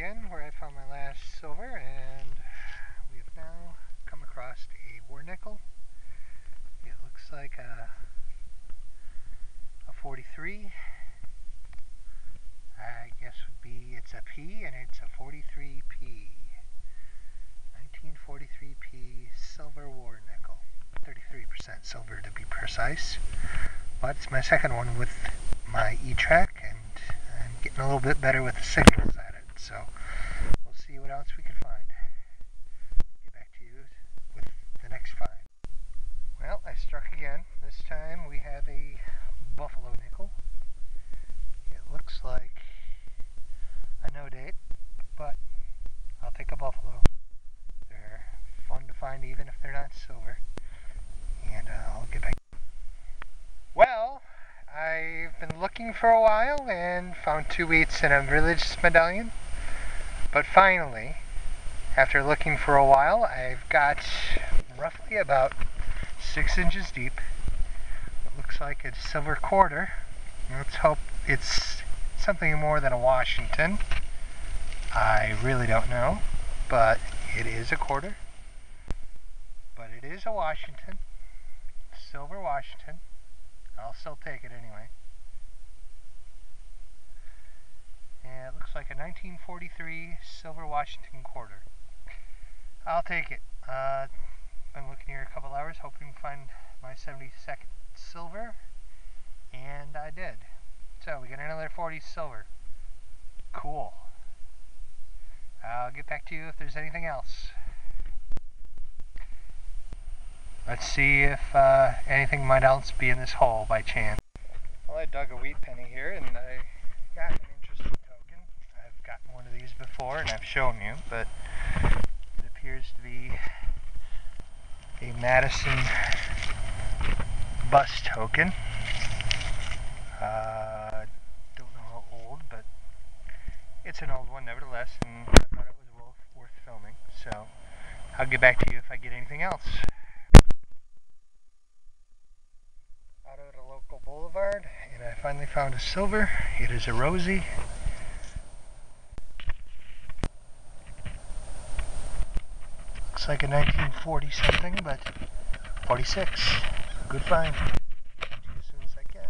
again where I found my last silver, and we have now come across a war nickel. It looks like a 43. I guess would be, it's a P, and it's a 43P. 1943P silver war nickel. 33% silver to be precise. But it's my second one with my E-Track, and I'm getting a little bit better with the signals at it. So we'll see what else we can find. Get back to you with the next find. Well, I struck again. This time we have a buffalo nickel. It looks like a no date, but I'll take a buffalo. They're fun to find even if they're not silver. And I'll get back. Well, I've been looking for a while and found 2 wheats and a religious medallion. But finally, after looking for a while, I've got roughly about 6 inches deep. It looks like a silver quarter. Let's hope it's something more than a Washington. I really don't know, but it is a quarter. But it is a Washington. Silver Washington. I'll still take it anyway. And it looks like a 1943 silver Washington quarter. I'll take it. Been looking here a couple hours hoping to find my 72nd silver, and I did. So we got another 40 silver. Cool. I'll get back to you if there's anything else. Let's see if anything might else be in this hole by chance. Well, I dug a wheat penny here and I got an interesting token. I've gotten one of these before and I've shown you, but it appears to be a Madison Bus Token. Don't know how old, but it's an old one nevertheless, and I thought it was worth filming. So I'll get back to you if I get anything else. Out at a local boulevard, and I finally found a silver. It is a Rosie. Looks like a 1940 something, but 46. Good find. As soon as I can.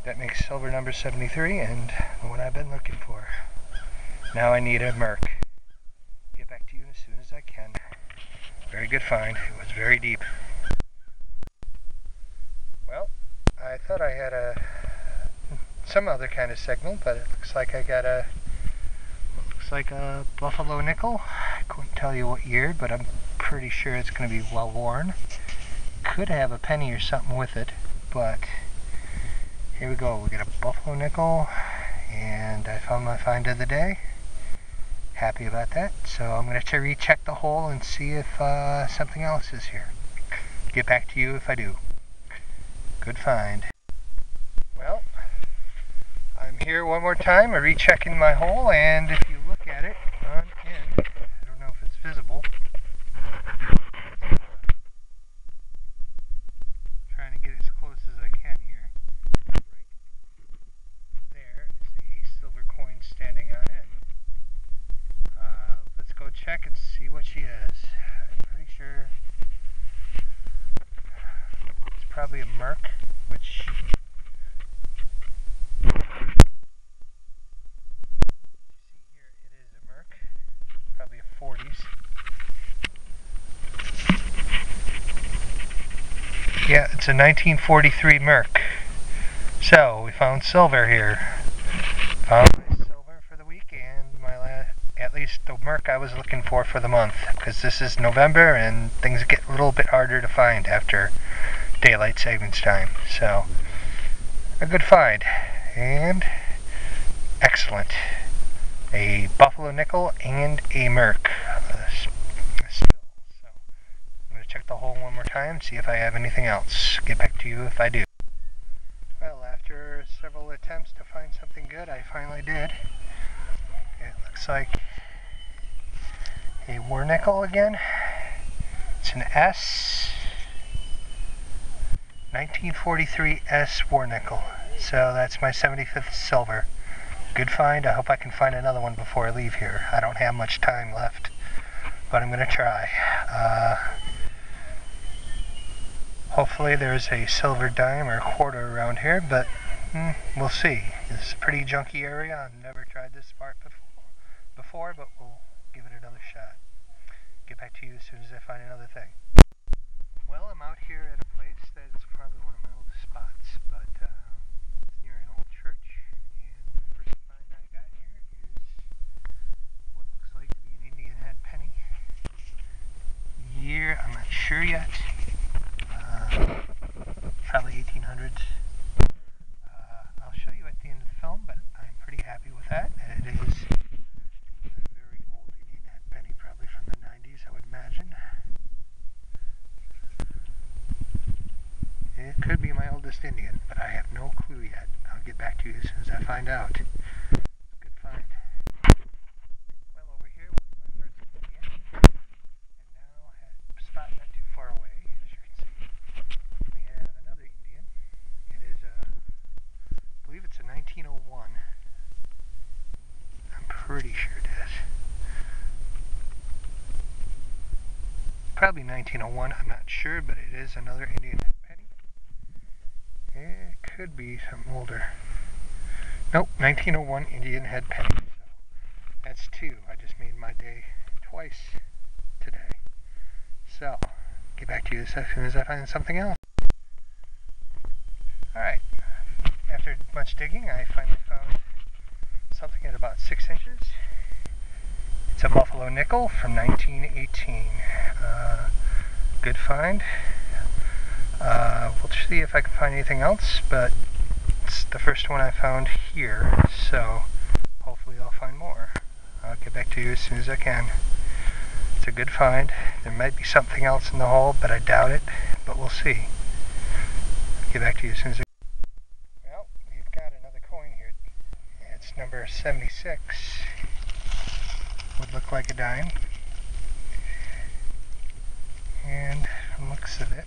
That makes silver number 73 and the one I've been looking for. Now I need a Merc. Get back to you as soon as I can. Very good find. It was very deep. Well, I thought I had some other kind of signal, but it looks like I got a buffalo nickel. I couldn't tell you what year, but I'm pretty sure it's going to be well worn. Could have a penny or something with it, but here we go. We got a buffalo nickel, and I found my find of the day. Happy about that. So I'm going to recheck the hole and see if something else is here. Get back to you if I do. Good find. Well, I'm here one more time. I'm rechecking my hole, and if you look at it on end, I don't know if it's visible. Trying to get as close as I can here. Right there is a silver coin standing on it. Let's go check and see what she is. I'm pretty sure it's probably a Merc, which probably a 40s. Yeah, it's a 1943 Merc. So we found silver here. Found my silver for the week and at least the Merc I was looking for the month, because this is November and things get a little bit harder to find after daylight savings time. So a good find and excellent. A buffalo nickel and a Merc. So I'm going to check the hole one more time, see if I have anything else. Get back to you if I do. Well, after several attempts to find something good, I finally did. It looks like a war nickel again. It's an S. 1943 S war nickel. So that's my 75th silver. Good find. I hope I can find another one before I leave here. I don't have much time left, but I'm going to try. Hopefully there's a silver dime or quarter around here, but we'll see. It's a pretty junky area. I've never tried this part before, but we'll give it another shot. Get back to you as soon as I find another thing. Well, I'm out here at a place that's probably one of my oldest spots, but it's near an old church, and the first find I got here is what looks like to be an Indian head penny. Year, I'm not sure yet. Probably 1800s. I'll show you at the end of the film, but I'm pretty happy with that. It is a very old Indian head penny, probably from the 90s, I would imagine. It could be my oldest Indian, but I have no clue yet. I'll get back to you as soon as I find out. Good find. Well, over here was my first Indian, and now at a spot not too far away, as you can see, we have another Indian. It is I believe it's a 1901. I'm pretty sure it is. Probably 1901, I'm not sure, but it is another Indian head penny. It could be something older. Nope, 1901 Indian head penny. So that's two. I just made my day twice today. So, get back to you as soon as I find something else. Alright, after much digging, I finally found something at about 6 inches. It's a buffalo nickel from 1918. Good find. We'll see if I can find anything else, but it's the first one I found here, so hopefully I'll find more. I'll get back to you as soon as I can. It's a good find. There might be something else in the hole, but I doubt it, but we'll see. I'll get back to you as soon as I can. Well, we've got another coin here. It's number 76. Would look like a dime. And from the looks of it,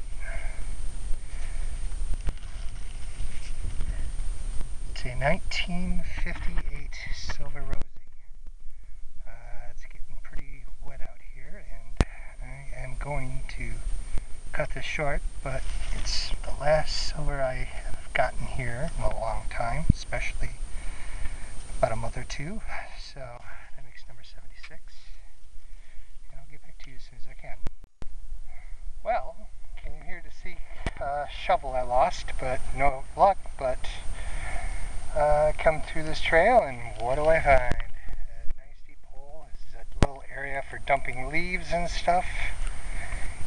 it's a 1958 Silver Rosy. It's getting pretty wet out here, and I am going to cut this short, but it's the last silver I have gotten here in a long time, especially about a month or two. So that makes number 76, and I'll get back to you as soon as I can. Well, came here to seek a shovel I lost, but no luck, but come through this trail, and what do I find? A nice deep hole. This is a little area for dumping leaves and stuff,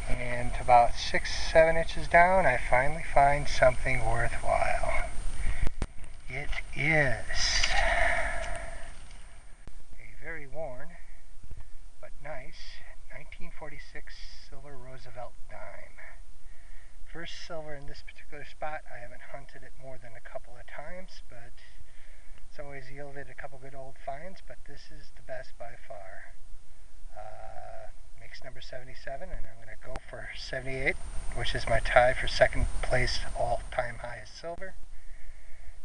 and about 6-7 inches down I finally find something worthwhile. It is a very worn but nice 1946 silver Roosevelt dime. First silver in this particular spot. I haven't hunted it more than a couple of times, but it's always yielded a couple good old finds, but this is the best by far. Makes number 77, and I'm going to go for 78, which is my tie for second place all-time highest silver.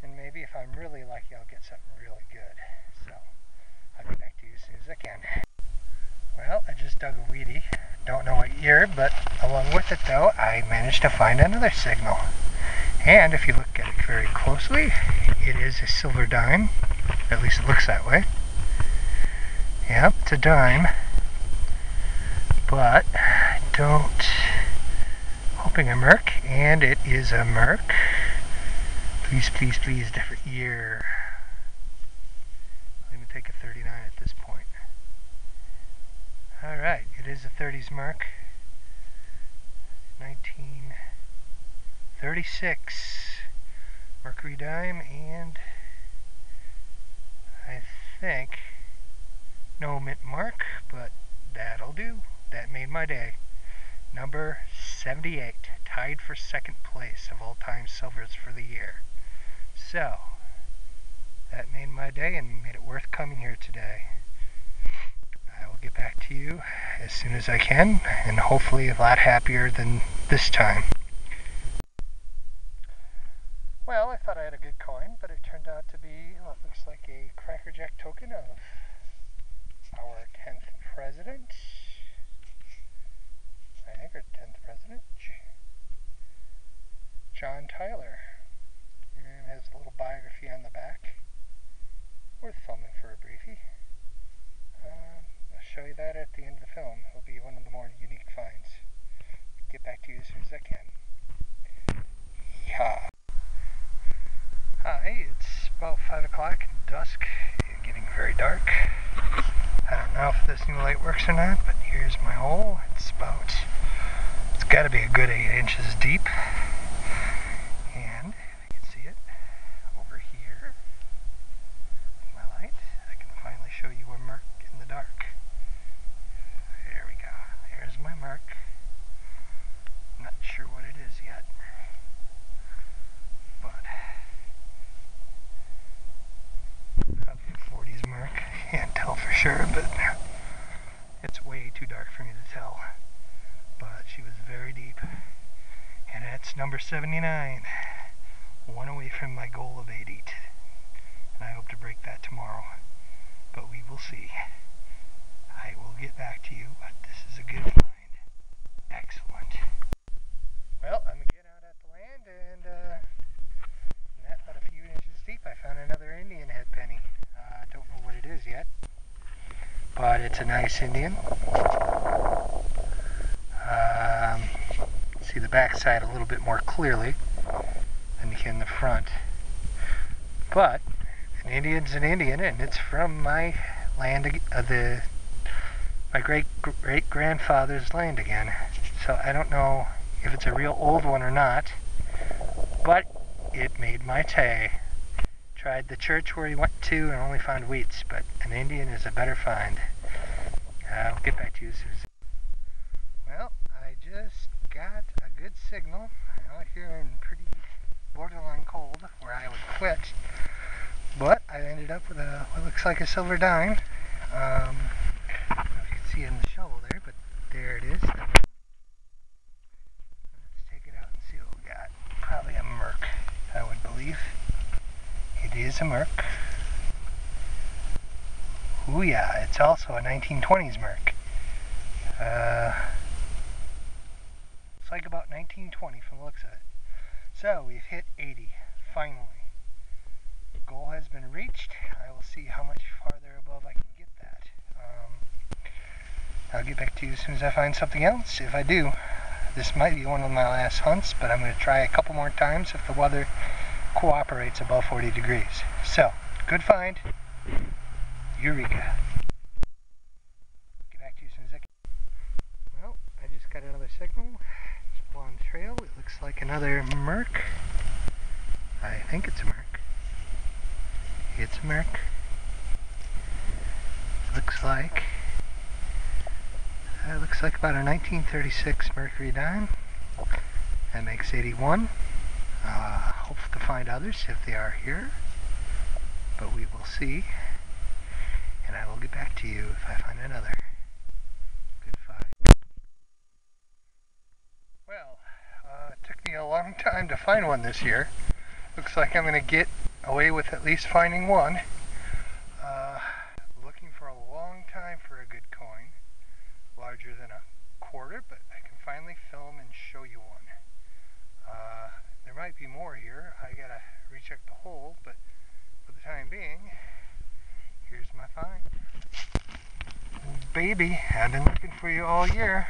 And maybe if I'm really lucky, I'll get something really good. So I'll get back to you as soon as I can. Well, I just dug a weedy. Don't know what year, but along with it though, I managed to find another signal. And if you look at it very closely, it is a silver dime. At least it looks that way. Yep, it's a dime. But hoping a Merc, and it is a Merc. Please, please, please, different year. I'll even take a 39 at this point. Alright, it is a 30s Merc. 1936 Mercury dime, and I think no mint mark, but that'll do. That made my day. Number 78, tied for second place of all-time silvers for the year. So, that made my day and made it worth coming here today. I will get back to you as soon as I can, and hopefully a lot happier than this time. Well, I thought I had a good coin, but it turned out to be what looks like a Token of our 10th president. I think our 10th president, John Tyler. And has a little biography on the back. Worth filming for a briefie. I'll show you that at the end of the film. It'll be one of the more unique finds. Get back to you as soon as I can. Yeehaw. Hi, it's about 5 o'clock, dusk, getting very dark. I don't know if this new light works or not, but here's my hole. It's got to be a good 8 inches deep. And if you can see it over here with my light, I can finally show you a mark in the dark. There we go. There's my mark. I'm not sure what it is yet, but probably a 40s mark. Can't tell for sure, but it's way too dark for me to tell. But she was very deep, and that's number 79. One away from my goal of 80, and I hope to break that tomorrow, but we will see. I will get back to you, but this is a good find. Excellent. Well, I'm again out at the land, and not but a few inches deep, I found another Indian head penny. I don't know what it is yet, but it's a nice Indian. See the back side a little bit more clearly than you can the front. But an Indian's an Indian, and it's from my land, my great-great-grandfather's land again. So I don't know if it's a real old one or not, but it made my day. Tried the church where he went to and only found wheats, but an Indian is a better find. I'll get back to you soon. Well, I just got a good signal out here in pretty borderline cold where I would quit, but I ended up with what looks like a silver dime. I don't know if you can see it in the shovel there, but there it is. Let's take it out and see what we got. Probably a Merc, I would believe. It is a Merc. Ooh yeah, it's also a 1920s Merc. It's like about 1920 from the looks of it. So we've hit 80, finally. The goal has been reached. I will see how much farther above I can get that. I'll get back to you as soon as I find something else. If I do, this might be one of my last hunts, but I'm going to try a couple more times if the weather cooperates above 40 degrees. So, good find. Eureka. Get back to you as soon as I can. Well, I just got another signal. It's on the trail. It looks like another Merc. I think it's a Merc. It's a Merc. Looks like about a 1936 Mercury dime. That makes 81. Hope to find others if they are here, but we will see, and I will get back to you if I find another. Good find. Well, it took me a long time to find one this year. Looks like I'm going to get away with at least finding one. Looking for a long time for a good coin, larger than a quarter, but I can finally film and show you one. There might be more here. I gotta recheck the hole, but for the time being, here's my find. Oh, baby, I've been looking for you all year.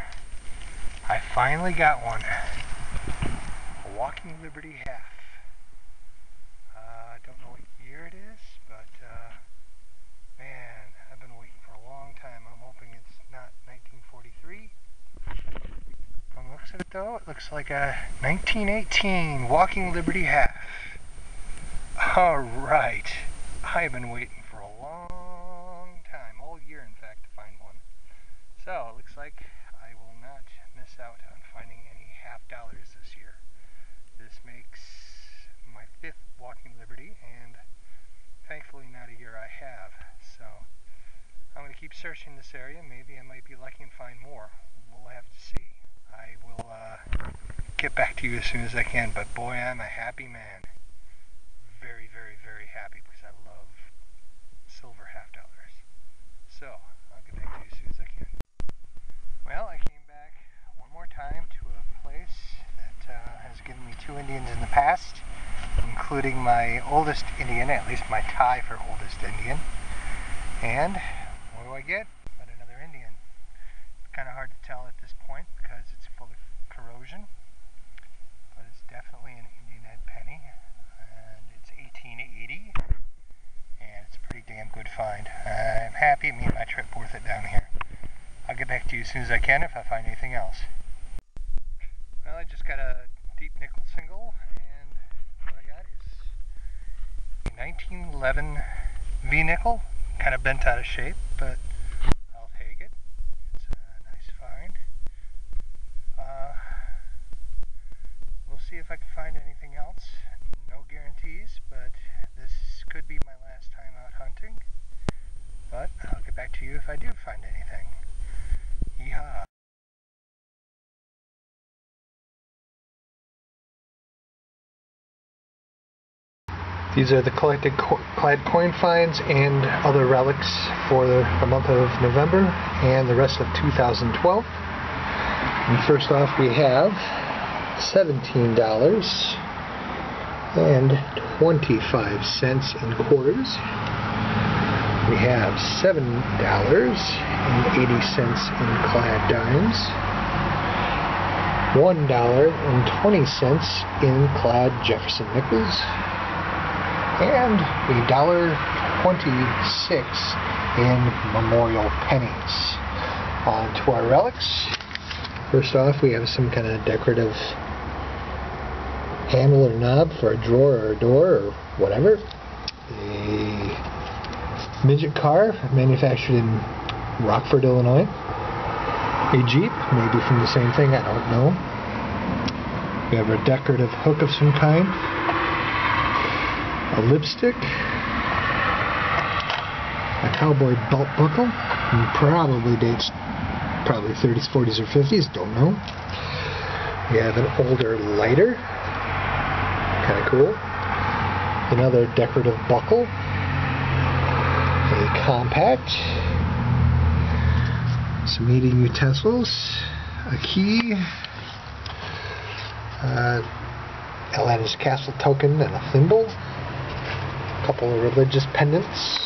I finally got one. A Walking Liberty half. I don't know what year it is, but man, I've been waiting for a long time. I'm hoping it's not 1943. From the looks of it though, it looks like a 1918 Walking Liberty half. Alright, I've been waiting for a long time, all year in fact, to find one. So, it looks like I will not miss out on finding any half dollars this year. This makes my 5th Walking Liberty, and thankfully not a year I have. So, I'm going to keep searching this area. Maybe I might be lucky and find more. We'll have to see. I will get back to you as soon as I can, but boy, I'm a happy man. Very, very, very happy because I love silver half including my oldest Indian, at least my tie for oldest Indian. And what do I get? But another Indian. It's kind of hard to tell at this point because it's full of corrosion, but it's definitely an Indian head penny, and it's 1880, and it's a pretty damn good find. I'm happy it made my trip worth it down here. I'll get back to you as soon as I can if I find anything else. Well, I just got a deep nickel single, and what I got is a 1911 V-nickel, kind of bent out of shape, but I'll take it. It's a nice find. We'll see if I can find anything else. No guarantees, but this could be my last time out hunting. But I'll get back to you if I do find anything. Yeehaw. These are the collected clad coin finds and other relics for the month of November and the rest of 2012. And first off, we have $17.25 in quarters. We have $7.80 in clad dimes. $1.20 in clad Jefferson nickels. And $1.26 in memorial pennies. On to our relics. First off, we have some kind of decorative handle or knob for a drawer or a door or whatever. A midget car manufactured in Rockford, Illinois. A Jeep, maybe from the same thing, I don't know. We have a decorative hook of some kind. A lipstick, a cowboy belt buckle, and probably dates 30s, 40s, or 50s, don't know. We have an older lighter, kind of cool. Another decorative buckle, a compact, some eating utensils, a key, Aladdin's Castle token, and a thimble. A couple of religious pendants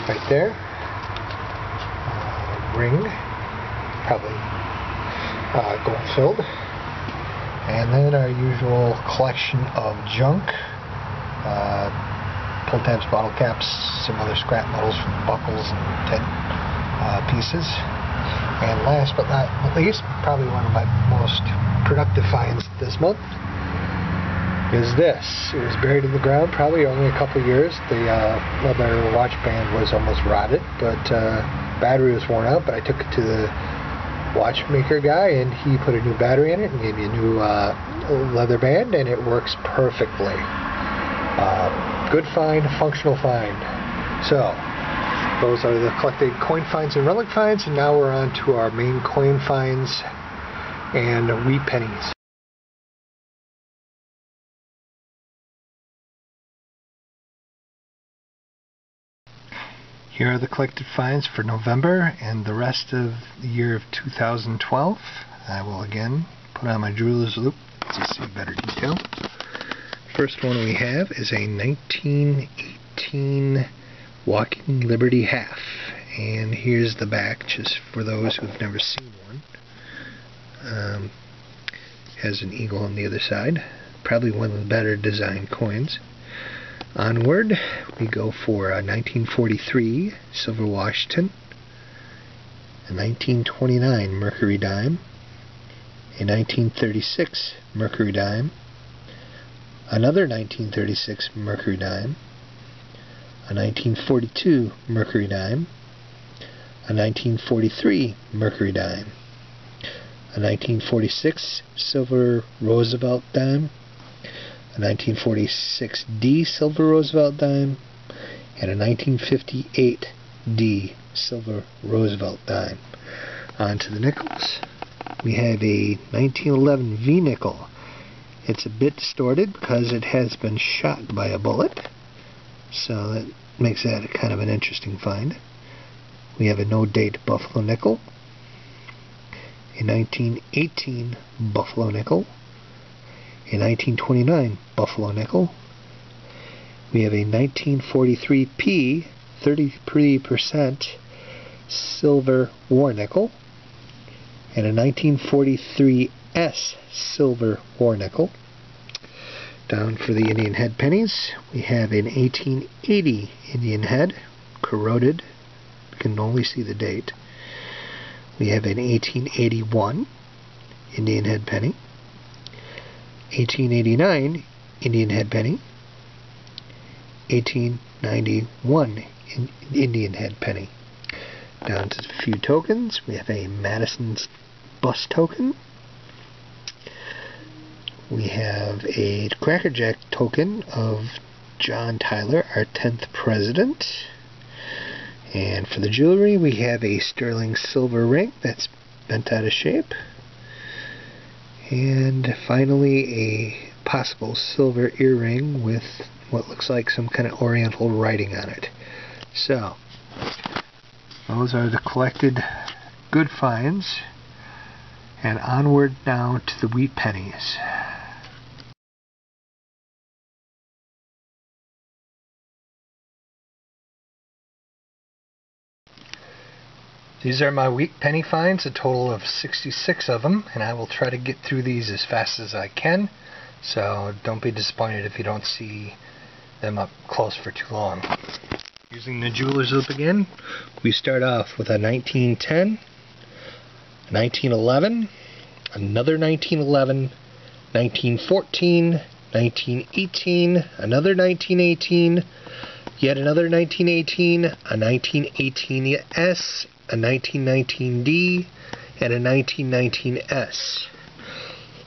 right there. Ring, probably gold filled. And then our usual collection of junk. Pull tabs, bottle caps, some other scrap metals from buckles and tin pieces. And last but not least, probably one of my most productive finds this month, is this. It was buried in the ground probably only a couple years. The leather watch band was almost rotted, but battery was worn out, but I took it to the watchmaker guy and he put a new battery in it and gave me a new leather band, and it works perfectly. Good find, functional find. So those are the collected coin finds and relic finds, and now we're on to our main coin finds and wheat pennies. Here are the collected finds for November and the rest of the year of 2012. I will again put on my jeweler's loop to see better detail. First one we have is a 1918 Walking Liberty half. And here's the back, just for those who've never seen one. Has an eagle on the other side. Probably one of the better designed coins. Onward, we go for a 1943 Silver Washington, a 1929 Mercury dime, a 1936 Mercury dime, another 1936 Mercury dime, a 1942 Mercury dime, a 1943 Mercury dime, a 1946 Silver Roosevelt dime, a 1946D Silver Roosevelt dime, and a 1958D Silver Roosevelt dime. On to the nickels. We have a 1911 V-nickel. It's a bit distorted because it has been shot by a bullet, so that makes that a kind of an interesting find. We have a no-date Buffalo nickel, a 1918 Buffalo nickel, a 1929 Buffalo nickel. We have a 1943 P, 33% silver war nickel, and a 1943 S silver war nickel. Down for the Indian head pennies, we have an 1880 Indian head, corroded. You can only see the date. We have an 1881 Indian head penny, 1889 Indian head penny, 1891 Indian head penny. Down to a few tokens, we have a Madison Bus Token. We have a Cracker Jack token of John Tyler, our 10th president. And for the jewelry, we have a sterling silver ring that's bent out of shape. And finally, a possible silver earring with what looks like some kind of oriental writing on it. So, those are the collected good finds. And onward now to the wheat pennies. These are my wheat penny finds, a total of 66 of them, and I will try to get through these as fast as I can, so don't be disappointed if you don't see them up close for too long. Using the jeweler's loop again, we start off with a 1910, 1911, another 1911, 1914, 1918, another 1918, yet another 1918, a 1918S, a 1919D, and a 1919S.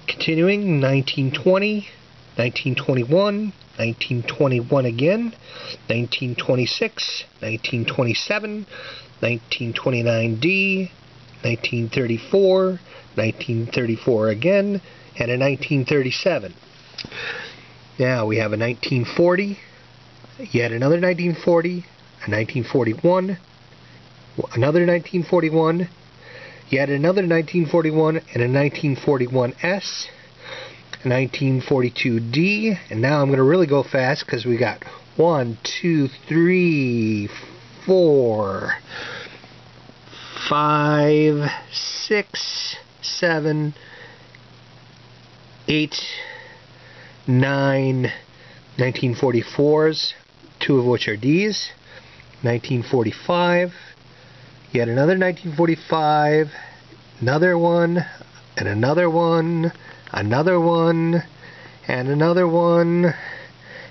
Continuing, 1920, 1921, 1921 again, 1926, 1927, 1929D, 1934, 1934 again, and a 1937. Now we have a 1940, yet another 1940, a 1941, another 1941, yet another 1941, and a 1941S, a 1942D, and now I'm going to really go fast because we got 1, 2, 3, 4, 5, 6, 7, 8, 9 1944s, 2 of which are Ds, 1945, yet another 1945, another one, and another one, another one, and another one,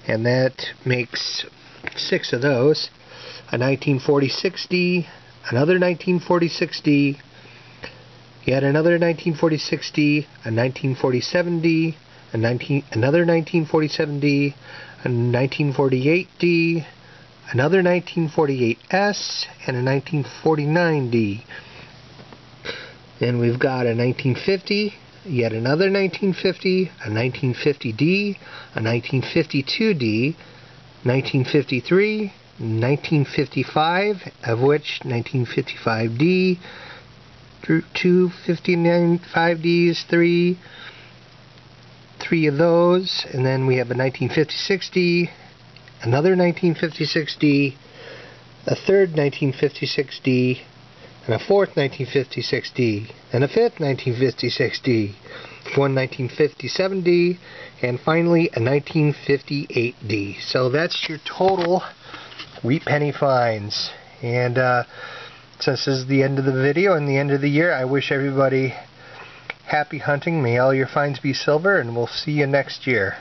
and that makes 6 of those. A 1940-60, another 1940-60, yet another 1940-60, a 1940-70, another 1940-70, a 1948D, another 1948S, and a 1949D. Then we've got a 1950, yet another 1950, a 1950D, a 1952D, 1953, 1955, of which 1955D, 2 5Ds, 3 of those, and then we have a 1950-60, another 1950-60, a third 1950-60, and a fourth 1950-60, and a fifth 1950-60, one 1950-70, and finally a 1958D. So that's your total wheat penny finds. And since this is the end of the video and the end of the year, I wish everybody happy hunting. May all your finds be silver, and we'll see you next year.